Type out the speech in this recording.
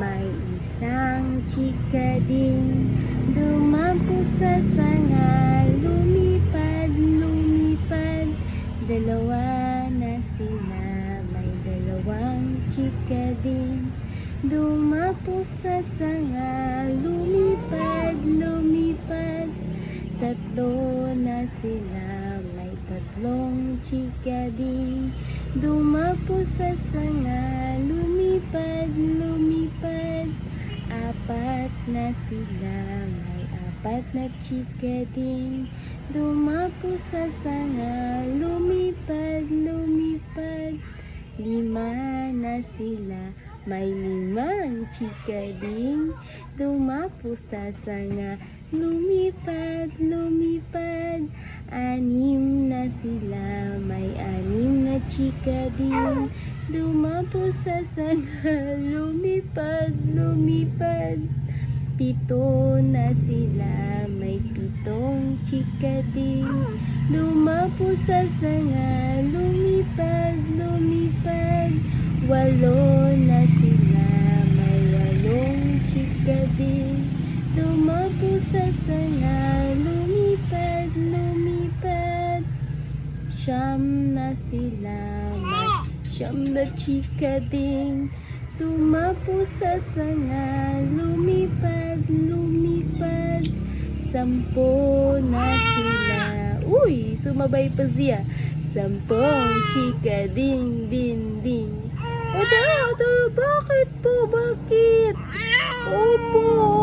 May isang chikading dumampo sa sanga, lumipad, lumipad. Dalawa na sila, may dalawang chikading dumampo sa sanga, lumipad, lumipad. Tatlo na sila, may tatlong chikading dumampo sa sanga, lumipad, lumipad. Apat na sila, may apat na chikading dumampo sa sanga, lumipad, lumipad. Lima na sila, may limang chikading dumampo sa sanga, lumipad, lumipad. Anim na sila, may anim na chikading dumampo sa sanga, lumipad, lumipad. Pito na sila, may pitong chikading dumampo sa sanga, lumipad, lumipad. Walo na sila, may walong chikading dumampo sa sanga, lumipad, lumipad. Siyam na sila, may siyam na chikading dumampo sa sanga, lumipad, lumipad. Sampo na sila, uy, sumabay pa siya. Sampung chikading, din, din. Oda, bakit po, bakit? Opo.